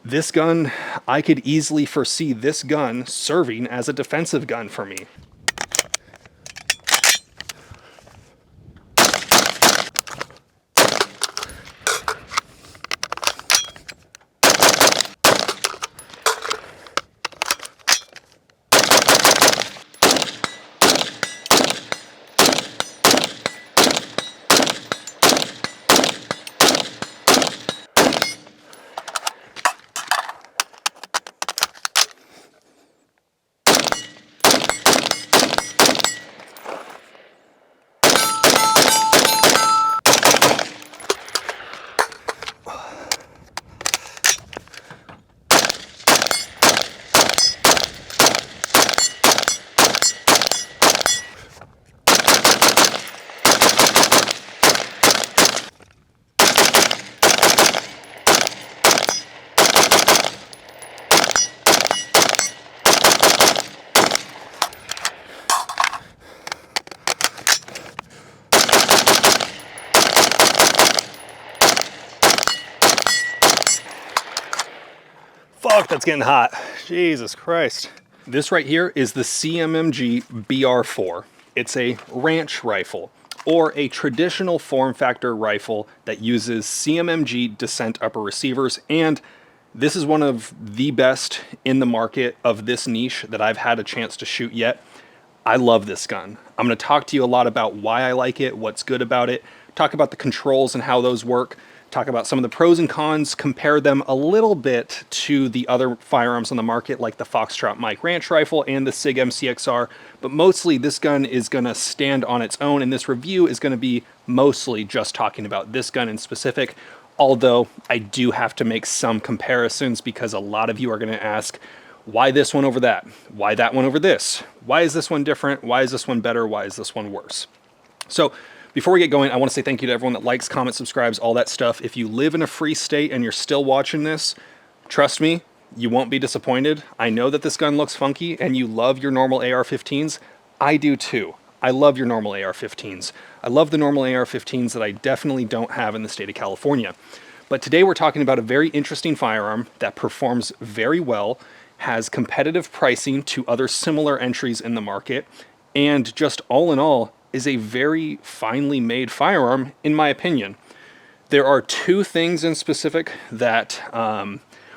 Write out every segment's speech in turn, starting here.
This gun, I could easily foresee this gun serving as a defensive gun for me. Fuck, that's getting hot. Jesus Christ. This right here is the CMMG BR4. It's a ranch rifle, or a traditional form factor rifle that uses CMMG descent upper receivers, and this is one of the best in the market of this niche that I've had a chance to shoot yet. I love this gun. I'm going to talk to you a lot about why I like it, what's good about it, talk about the controls and how those work, talk about some of the pros and cons, compare them a little bit to the other firearms on the market like the Foxtrot Mike Ranch Rifle and the SIG mcx-r, but mostly this gun is going to stand on its own, and this review is going to be mostly just talking about this gun in specific, although I do have to make some comparisons because a lot of you are going to ask, why this one over that? Why that one over this? Why is this one different? Why is this one better? Why is this one worse? So before we get going, I want to say thank you to everyone that likes, comments, subscribes, all that stuff. If you live in a free state and you're still watching this, trust me, you won't be disappointed. I know that this gun looks funky and you love your normal AR-15s. I do too. I love your normal AR-15s. I love the normal AR-15s that I definitely don't have in the state of California. But today we're talking about a very interesting firearm that performs very well, has competitive pricing to other similar entries in the market, and just all in all, is a very finely made firearm, in my opinion. There are two things in specific that,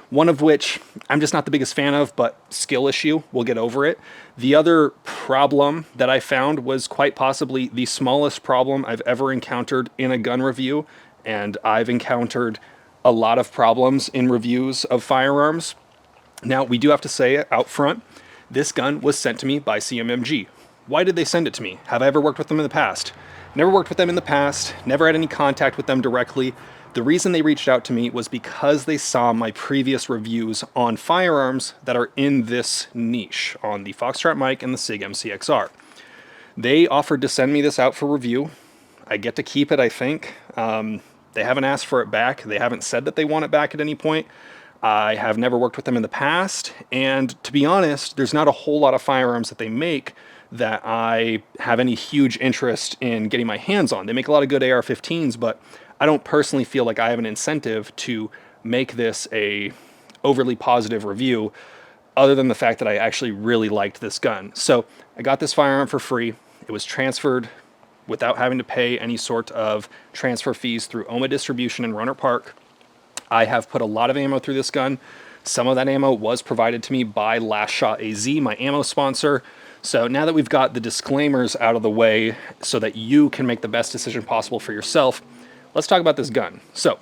one of which I'm just not the biggest fan of, but skill issue, we'll get over it. The other problem that I found was quite possibly the smallest problem I've ever encountered in a gun review, and I've encountered a lot of problems in reviews of firearms. Now, we do have to say it out front, this gun was sent to me by CMMG. Why did they send it to me? Have I ever worked with them in the past? Never worked with them in the past, never had any contact with them directly. The reason they reached out to me was because they saw my previous reviews on firearms that are in this niche, on the Foxtrot Mike and the SIG mcx-r. They offered to send me this out for review. I get to keep it, I think. They haven't asked for it back. They haven't said that they want it back at any point. I have never worked with them in the past, and to be honest, there's not a whole lot of firearms that they make that I have any huge interest in getting my hands on. They make a lot of good AR-15s, but I don't personally feel like I have an incentive to make this a overly positive review, other than the fact that I actually really liked this gun. So I got this firearm for free. It was transferred without having to pay any sort of transfer fees through OMA Distribution in Rohnert Park. I have put a lot of ammo through this gun. Some of that ammo was provided to me by Last Shot AZ, my ammo sponsor. So now that we've got the disclaimers out of the way so that you can make the best decision possible for yourself, let's talk about this gun. So,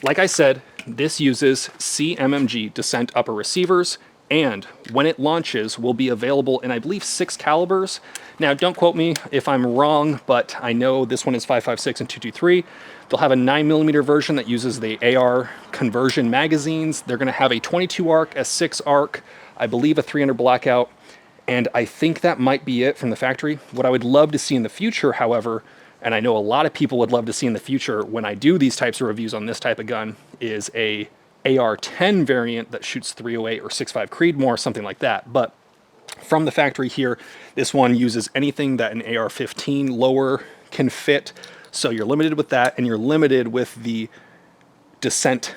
like I said, this uses CMMG descent upper receivers, and when it launches will be available in, I believe, 6 calibers. Now, don't quote me if I'm wrong, but I know this one is 5.56 and 223. They'll have a 9mm version that uses the AR conversion magazines. They're going to have a 22 arc, a 6 arc, I believe a 300 blackout, and I think that might be it from the factory. What I would love to see in the future, however, and I know a lot of people would love to see in the future when I do these types of reviews on this type of gun, is a AR-10 variant that shoots 308 or 6.5 Creedmoor, something like that. But from the factory here, this one uses anything that an AR-15 lower can fit, so you're limited with that, and you're limited with the descent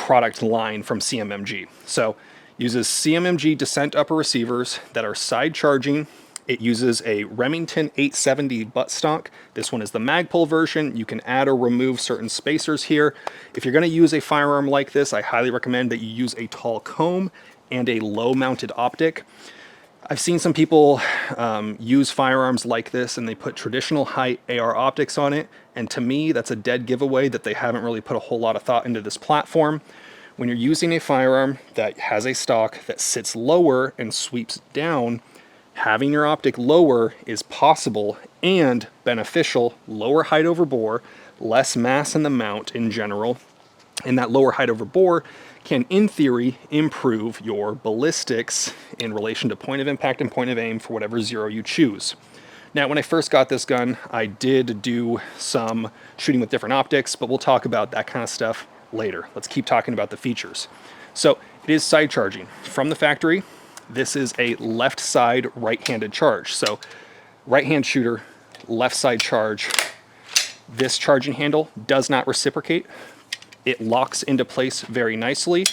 product line from CMMG. So uses CMMG descent upper receivers that are side charging. It uses a Remington 870 buttstock. This one is the Magpul version. You can add or remove certain spacers here. If you're going to use a firearm like this, I highly recommend that you use a tall comb and a low mounted optic. I've seen some people use firearms like this and they put traditional high AR optics on it. And to me, that's a dead giveaway that they haven't really put a whole lot of thought into this platform. When you're using a firearm that has a stock that sits lower and sweeps down, having your optic lower is possible and beneficial. Lower height over bore, less mass in the mount in general, and that lower height over bore can, in theory, improve your ballistics in relation to point of impact and point of aim for whatever zero you choose. Now, when I first got this gun, I did do some shooting with different optics, but we'll talk about that kind of stuff later. Let's keep talking about the features. So it is side charging from the factory. This is a left side right-handed charge. So right hand shooter, left side charge. This charging handle does not reciprocate. It locks into place very nicely.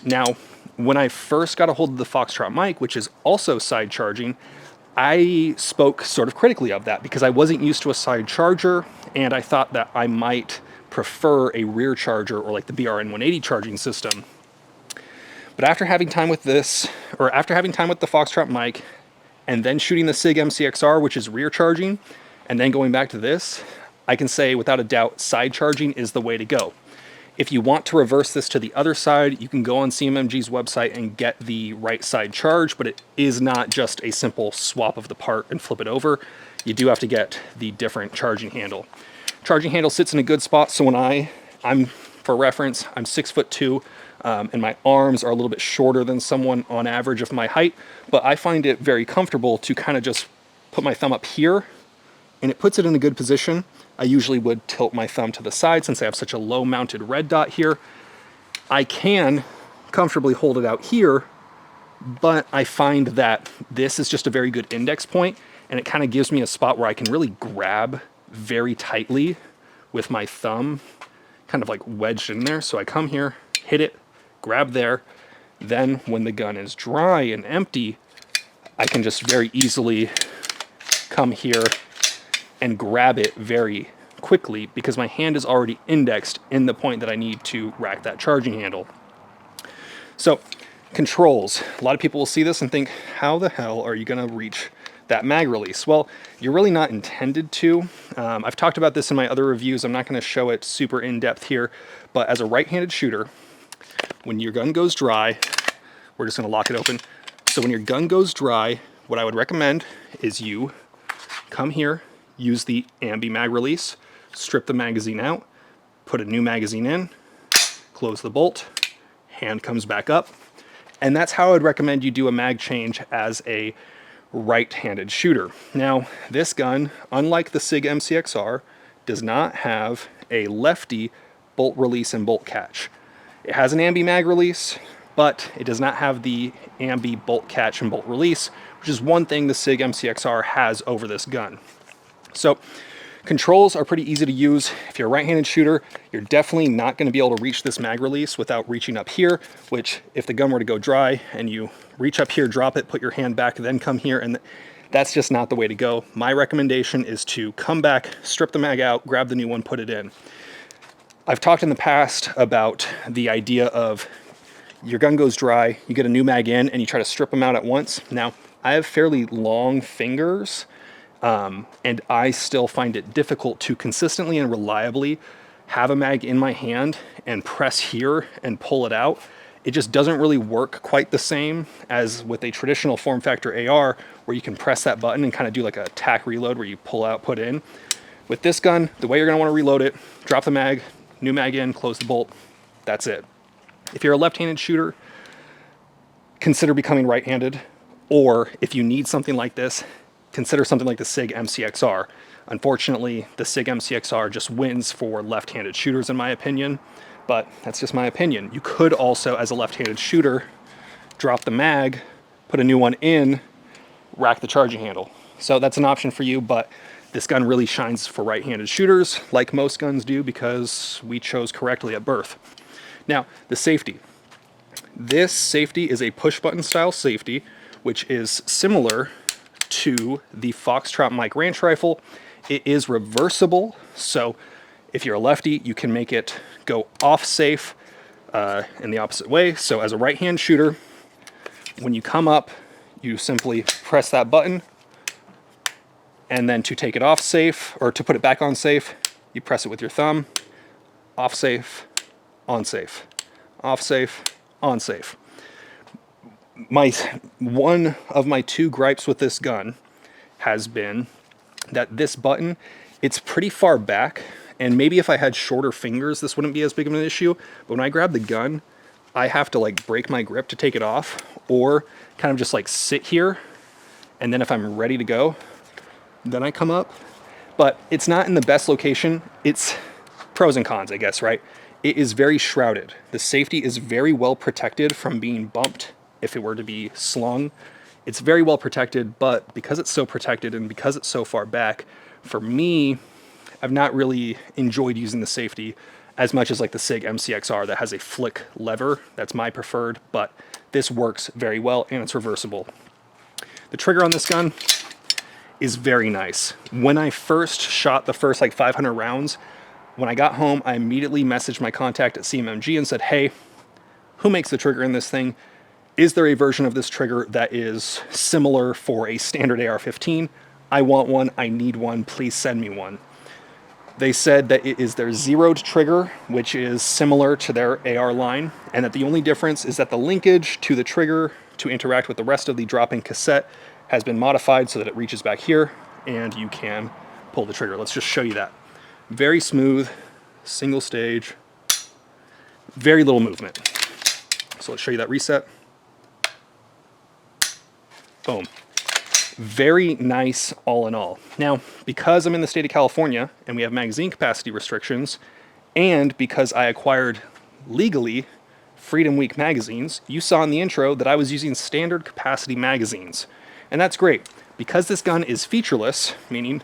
Now, when I first got a hold of the Foxtrot mic, which is also side charging, I spoke sort of critically of that because I wasn't used to a side charger and I thought that I might prefer a rear charger or like the BRN 180 charging system. But after having time with this, or after having time with the Foxtrot mic, and then shooting the SIG mcx-r, which is rear charging, and then going back to this, I can say without a doubt, side charging is the way to go. If you want to reverse this to the other side, you can go on CMMG's website and get the right side charge, but it is not just a simple swap of the part and flip it over. You do have to get the different charging handle. Charging handle sits in a good spot, so when I'm for reference, I'm 6'2", and my arms are a little bit shorter than someone on average of my height, but I find it very comfortable to kind of just put my thumb up here, and it puts it in a good position. I usually would tilt my thumb to the side since I have such a low mounted red dot here. I can comfortably hold it out here, but I find that this is just a very good index point, and it kind of gives me a spot where I can really grab very tightly with my thumb kind of like wedged in there. So I come here, hit it, grab there. Then when the gun is dry and empty, I can just very easily come here and grab it very quickly because my hand is already indexed in the point that I need to rack that charging handle. So controls, a lot of people will see this and think, how the hell are you going to reach that mag release? Well, you're really not intended to. I've talked about this in my other reviews. I'm not going to show it super in depth here, but as a right-handed shooter, when your gun goes dry, we're just going to lock it open. So when your gun goes dry, what I would recommend is you come here, use the ambi mag release, strip the magazine out, put a new magazine in, close the bolt, hand comes back up, and that's how I would recommend you do a mag change as a right-handed shooter. Now, this gun, unlike the SIG mcx-r, does not have a lefty bolt release and bolt catch. It has an ambi mag release, but it does not have the ambi bolt catch and bolt release, which is one thing the SIG mcx-r has over this gun. So controls are pretty easy to use. If you're a right-handed shooter, you're definitely not going to be able to reach this mag release without reaching up here, which if the gun were to go dry and you reach up here, drop it, put your hand back, then come here, and that's just not the way to go. My recommendation is to come back, strip the mag out, grab the new one, put it in. I've talked in the past about the idea of your gun goes dry, you get a new mag in, and you try to strip them out at once. Now, I have fairly long fingers, and I still find it difficult to consistently and reliably have a mag in my hand and press here and pull it out. It just doesn't really work quite the same as with a traditional form factor AR where you can press that button and kind of do like a tack reload where you pull out, put in. With this gun, the way you're going to want to reload it, drop the mag, new mag in, close the bolt, that's it. If you're a left-handed shooter, consider becoming right-handed, or if you need something like this, consider something like the SIG mcx-r. Unfortunately, the SIG mcx-r just wins for left-handed shooters in my opinion, but that's just my opinion. You could also, as a left-handed shooter, drop the mag, put a new one in, rack the charging handle. So that's an option for you, but this gun really shines for right-handed shooters, like most guns do, because we chose correctly at birth. Now, the safety. This safety is a push button style safety, which is similar to the Foxtrot Mike Ranch rifle. It is reversible, so if you're a lefty, you can make it go off safe in the opposite way. So as a right-hand shooter, when you come up, you simply press that button, and then to take it off safe, or to put it back on safe, you press it with your thumb. Off safe, on safe, off safe, on safe. One of my two gripes with this gun has been that this button, it's pretty far back, and maybe if I had shorter fingers, this wouldn't be as big of an issue, but when I grab the gun, I have to like break my grip to take it off, or kind of just like sit here, and then if I'm ready to go, then I come up. But it's not in the best location. It's pros and cons, I guess, right? It is very shrouded. The safety is very well protected from being bumped if it were to be slung. It's very well protected, but because it's so protected and because it's so far back, for me, I've not really enjoyed using the safety as much as like the SIG mcx-r that has a flick lever. That's my preferred, but this works very well and it's reversible. The trigger on this gun is very nice. When I first shot the first like 500 rounds, when I got home, I immediately messaged my contact at CMMG and said, hey, who makes the trigger in this thing? Is there a version of this trigger that is similar for a standard AR-15? I want one, I need one, please send me one. They said that it is their zeroed trigger, which is similar to their AR line, and that the only difference is that the linkage to the trigger to interact with the rest of the drop-in cassette has been modified so that it reaches back here and you can pull the trigger. Let's just show you that. Very smooth, single stage, very little movement. So let's show you that reset. Boom. Very nice all in all. Now, because I'm in the state of California and we have magazine capacity restrictions, and because I acquired legally Freedom Week magazines, you saw in the intro that I was using standard capacity magazines. And that's great. Because this gun is featureless, meaning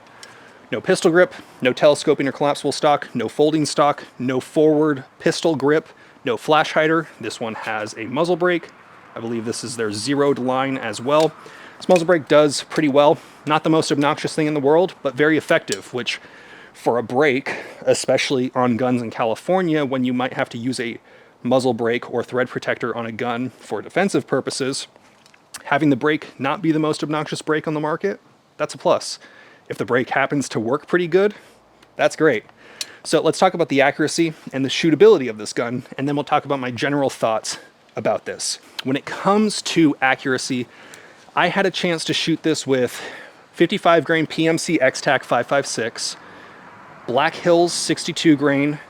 no pistol grip, no telescoping or collapsible stock, no folding stock, no forward pistol grip, no flash hider. This one has a muzzle brake. I believe this is their zeroed line as well. This muzzle brake does pretty well. Not the most obnoxious thing in the world, but very effective, which for a brake, especially on guns in California, when you might have to use a muzzle brake or thread protector on a gun for defensive purposes, having the brake not be the most obnoxious brake on the market, that's a plus. If the brake happens to work pretty good, that's great. So let's talk about the accuracy and the shootability of this gun, and then we'll talk about my general thoughts about this. When it comes to accuracy, I had a chance to shoot this with 55 grain PMC X-Tac 5.56, Black Hills 62 grain,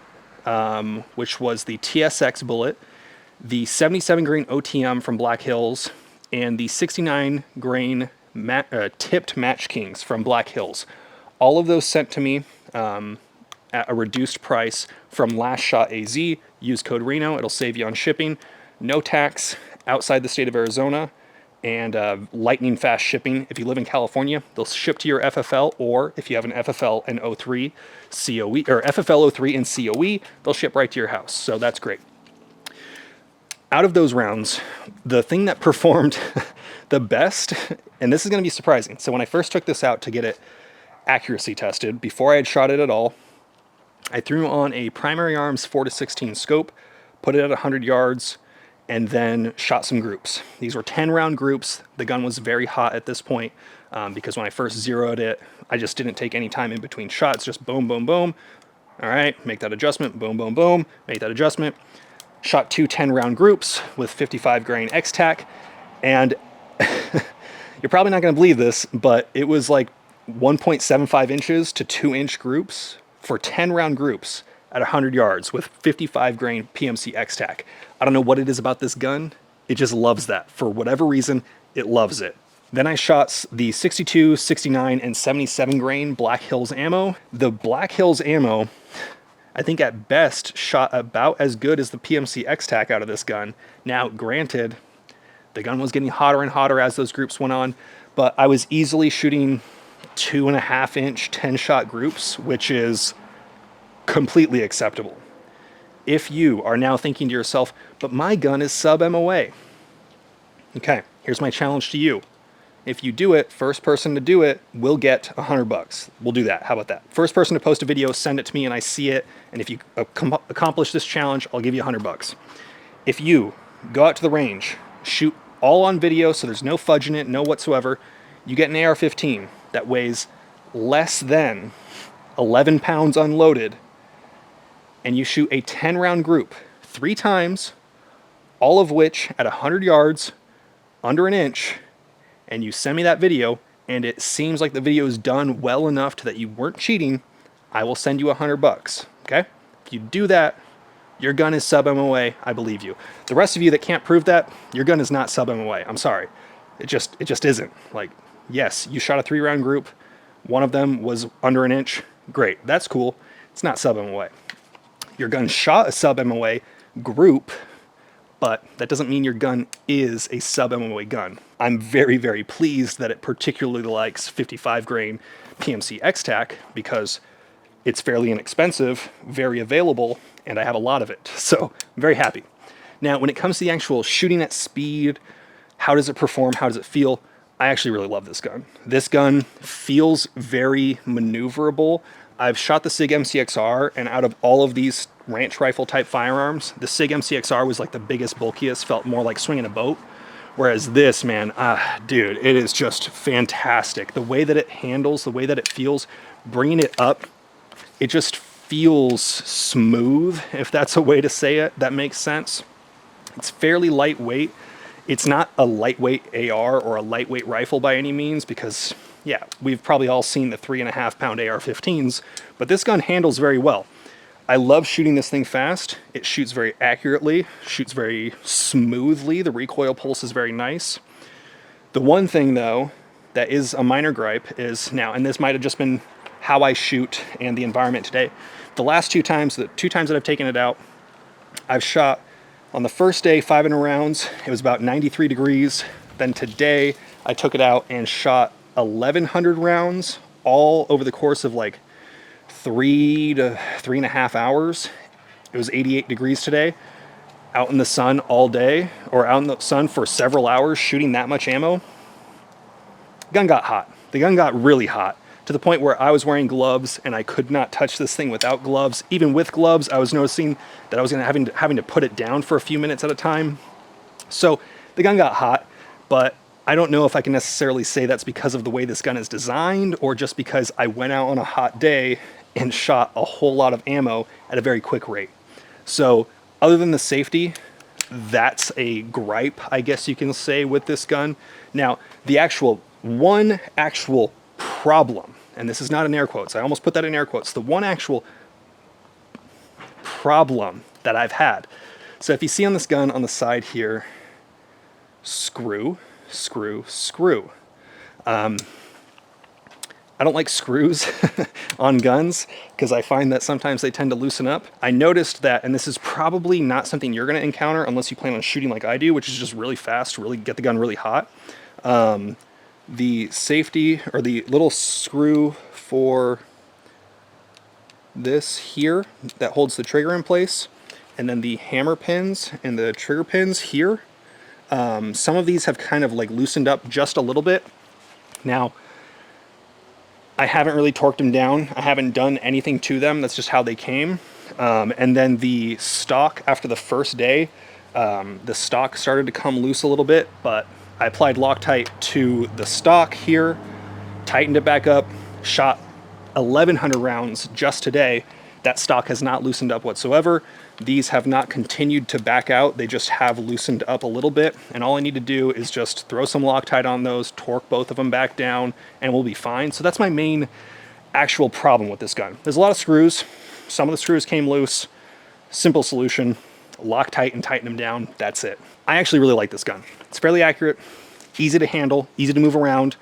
which was the TSX bullet, the 77 grain OTM from Black Hills, and the 69 grain tipped Match Kings from Black Hills. All of those sent to me at a reduced price from Last Shot AZ. Use code Reno, it'll save you on shipping. No tax outside the state of Arizona, and lightning fast shipping. If you live in California, they'll ship to your FFL, or if you have an FFL and 03 COE, or FFL 03 and COE, they'll ship right to your house. So that's great. Out of those rounds, the thing that performed the best, and this is going to be surprising. So when I first took this out to get it accuracy tested, before I had shot it at all, I threw on a Primary Arms 4-16 scope, put it at 100 yards, and then shot some groups. These were 10-round groups. The gun was very hot at this point because when I first zeroed it, I just didn't take any time in between shots, just boom, boom, boom. All right, make that adjustment, boom, boom, boom, make that adjustment. Shot two 10-round groups with 55 grain X-Tac, and you're probably not going to believe this, but it was like 1.75 inches to 2-inch groups for 10-round groups at 100 yards with 55 grain PMC X-Tac. I don't know what it is about this gun. It just loves that. For whatever reason, it loves it. Then I shot the 62, 69, and 77 grain Black Hills ammo. The Black Hills ammo, I think at best shot about as good as the PMC X-Tac out of this gun. Now, granted, the gun was getting hotter and hotter as those groups went on, but I was easily shooting 2.5-inch 10-shot groups, which is completely acceptable. If you are now thinking to yourself, but my gun is sub MOA. Okay, here's my challenge to you. If you do it, first person to do it will get $100. We'll do that. How about that? First person to post a video, send it to me and I see it. And if you accomplish this challenge, I'll give you $100. If you go out to the range, shoot all on video, so there's no fudge in it, no whatsoever, you get an AR-15 that weighs less than 11 pounds unloaded, and you shoot a 10-round group 3 times, all of which at 100 yards, under an inch, and you send me that video, and it seems like the video is done well enough to that you weren't cheating, I will send you $100, okay? If you do that, your gun is sub MOA, I believe you. The rest of you that can't prove that, your gun is not sub MOA, I'm sorry. It just isn't. Like, yes, you shot a 3-round group, one of them was under an inch, great, that's cool. It's not sub MOA. Your gun shot a sub MOA group, but that doesn't mean your gun is a sub MOA gun. I'm very, very pleased that it particularly likes 55 grain PMC X-Tac because it's fairly inexpensive, very available, and I have a lot of it. So I'm very happy. Now, when it comes to the actual shooting at speed, how does it perform? How does it feel? I actually really love this gun. This gun feels very maneuverable. I've shot the SIG mcx-r, and out of all of these ranch rifle type firearms, the SIG mcx-r was like the biggest, bulkiest, felt more like swinging a boat. Whereas this, man, dude, it is just fantastic. The way that it handles, the way that it feels, bringing it up, it just feels smooth, if that's a way to say it, that makes sense. It's fairly lightweight. It's not a lightweight AR or a lightweight rifle by any means because, yeah, we've probably all seen the 3.5 pound AR-15s, but this gun handles very well. I love shooting this thing fast. It shoots very accurately, shoots very smoothly. The recoil pulse is very nice. The one thing, though, that is a minor gripe is now, and this might have just been how I shoot and the environment today. The last 2 times, the 2 times that I've taken it out, I've shot on the first day 500 rounds. It was about 93 degrees. Then today I took it out and shot 1,100 rounds all over the course of like 3 to 3.5 hours. It was 88 degrees today, out in the sun all day, or out in the sun for several hours shooting that much ammo. The gun got hot. The gun got really hot to the point where I was wearing gloves and I could not touch this thing without gloves. Even with gloves, I was noticing that I was having to put it down for a few minutes at a time. So the gun got hot, but I don't know if I can necessarily say that's because of the way this gun is designed or just because I went out on a hot day and shot a whole lot of ammo at a very quick rate. So other than the safety, that's a gripe, I guess you can say, with this gun. Now, the one actual problem, and this is not in air quotes, I almost put that in air quotes, the one actual problem that I've had. So if you see on this gun on the side here, screw, screw, screw. I don't like screws on guns because I find that sometimes they tend to loosen up. I noticed that, and this is probably not something you're going to encounter unless you plan on shooting like I do, which is just really fast, really get the gun really hot. The safety, or the little screw for this here that holds the trigger in place, and then the hammer pins and the trigger pins here, some of these have kind of like loosened up just a little bit. Now, I haven't really torqued them down. I haven't done anything to them. That's just how they came. And then the stock, after the first day, the stock started to come loose a little bit, but I applied Loctite to the stock here, tightened it back up, shot 1,100 rounds just today. That stock has not loosened up whatsoever. These have not continued to back out. They just have loosened up a little bit. And all I need to do is just throw some Loctite on those, torque both of them back down, and we'll be fine. So that's my main actual problem with this gun. There's a lot of screws. Some of the screws came loose. Simple solution, Loctite and tighten them down. That's it. I actually really like this gun. It's fairly accurate, easy to handle, easy to move around,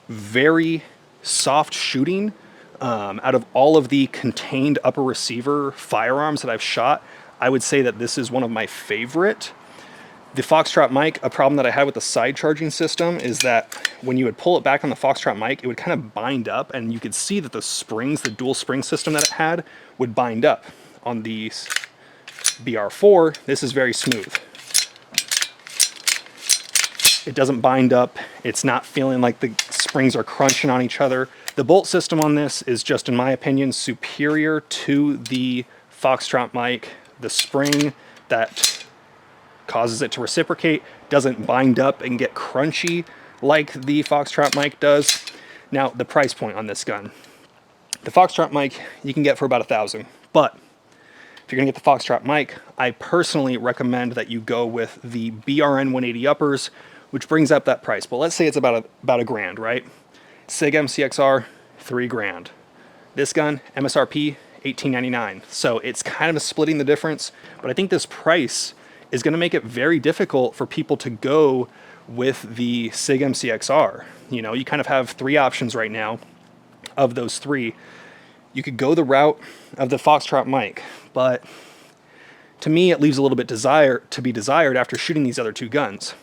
very soft shooting. Out of all of the contained upper receiver firearms that I've shot, I would say that this is one of my favorite. The Foxtrot mic, a problem that I had with the side charging system is that when you would pull it back on the Foxtrot mic, it would kind of bind up, and you could see that the springs, the dual spring system that it had, would bind up on these BR4, this is very smooth. It doesn't bind up. It's not feeling like the springs are crunching on each other. The bolt system on this is just, in my opinion, superior to the Foxtrot mic. The spring that causes it to reciprocate doesn't bind up and get crunchy like the Foxtrot mic does. Now, the price point on this gun. The Foxtrot mic you can get for about $1,000, but if you're gonna get the Foxtrot mic, I personally recommend that you go with the BRN 180 uppers, which brings up that price. But let's say it's about a grand, right? SIG mcx-r, $3,000. This gun, MSRP, $1,899. So it's kind of splitting the difference, but I think this price is gonna make it very difficult for people to go with the SIG mcx-r. You know, you kind of have three options right now. Of those three, you could go the route of the Foxtrot mic, but to me, it leaves a little bit to be desired after shooting these other two guns.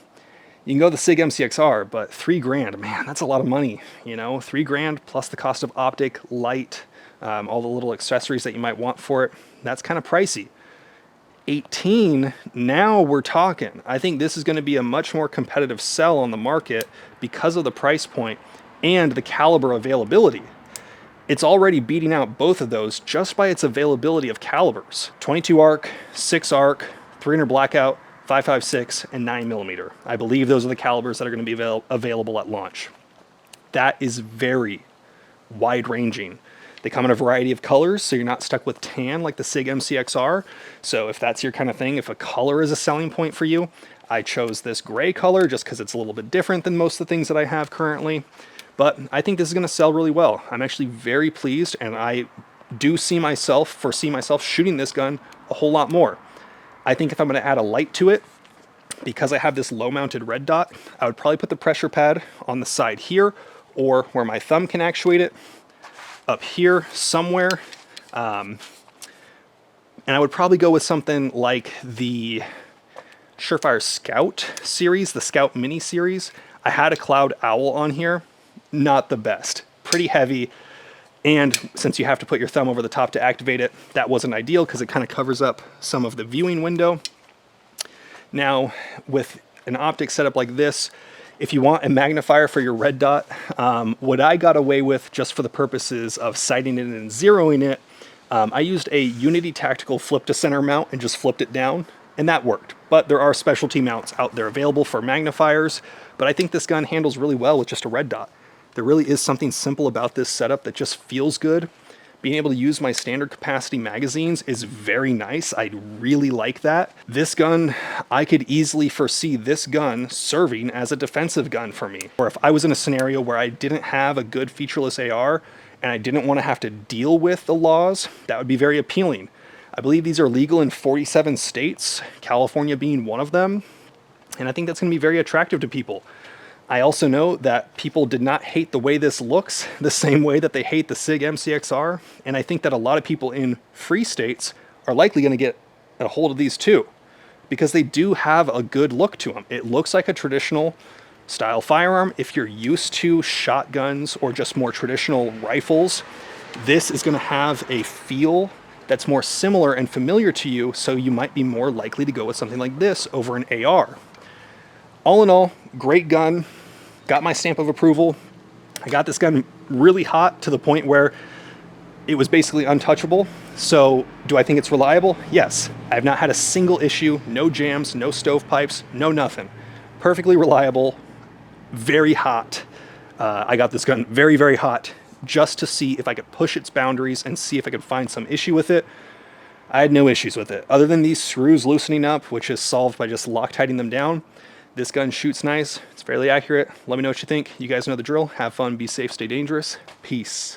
You can go the SIG mcx-r, but $3,000, man, that's a lot of money. You know, $3,000 plus the cost of optic, light, all the little accessories that you might want for it. That's kind of pricey. 18, now we're talking. I think this is going to be a much more competitive sell on the market because of the price point and the caliber availability. It's already beating out both of those just by its availability of calibers. 22 arc, 6 arc, 300 blackout, 5.56, and 9mm. I believe those are the calibers that are going to be available at launch. That is very wide-ranging. They come in a variety of colors, so you're not stuck with tan like the SIG mcx-r. So if that's your kind of thing, if a color is a selling point for you, I chose this gray color just because it's a little bit different than most of the things that I have currently. But I think this is going to sell really well. I'm actually very pleased, and I do foresee myself shooting this gun a whole lot more. I think if I'm going to add a light to it, because I have this low-mounted red dot, I would probably put the pressure pad on the side here, or where my thumb can actuate it, up here somewhere. And I would probably go with something like the Surefire Scout series, the Scout Mini series. I had a Cloud Owl on here. Not the best, pretty heavy, and since you have to put your thumb over the top to activate it, that wasn't ideal because it kind of covers up some of the viewing window. Now, with an optic setup like this, if you want a magnifier for your red dot, what I got away with just for the purposes of sighting it and zeroing it, I used a Unity Tactical flip to center mount and just flipped it down, and that worked. But there are specialty mounts out there available for magnifiers, but I think this gun handles really well with just a red dot. There really is something simple about this setup that just feels good. Being able to use my standard capacity magazines is very nice. I really like that. This gun, I could easily foresee this gun serving as a defensive gun for me. Or if I was in a scenario where I didn't have a good featureless AR and I didn't want to have to deal with the laws, that would be very appealing. I believe these are legal in 47 states, California being one of them. And I think that's going to be very attractive to people. I also know that people did not hate the way this looks the same way that they hate the SIG mcx-r, and I think that a lot of people in free states are likely going to get a hold of these too, because they do have a good look to them. It looks like a traditional style firearm. If you're used to shotguns or just more traditional rifles, this is going to have a feel that's more similar and familiar to you, so you might be more likely to go with something like this over an AR. All in all, great gun. Got my stamp of approval. I got this gun really hot to the point where it was basically untouchable. So do I think it's reliable? Yes. I have not had a single issue, no jams, no stovepipes, no nothing. Perfectly reliable, very hot. I got this gun very, very hot just to see if I could push its boundaries and see if I could find some issue with it. I had no issues with it. Other than these screws loosening up, which is solved by just Loctiting them down, this gun shoots nice. It's fairly accurate. Let me know what you think. You guys know the drill. Have fun, be safe, stay dangerous. Peace.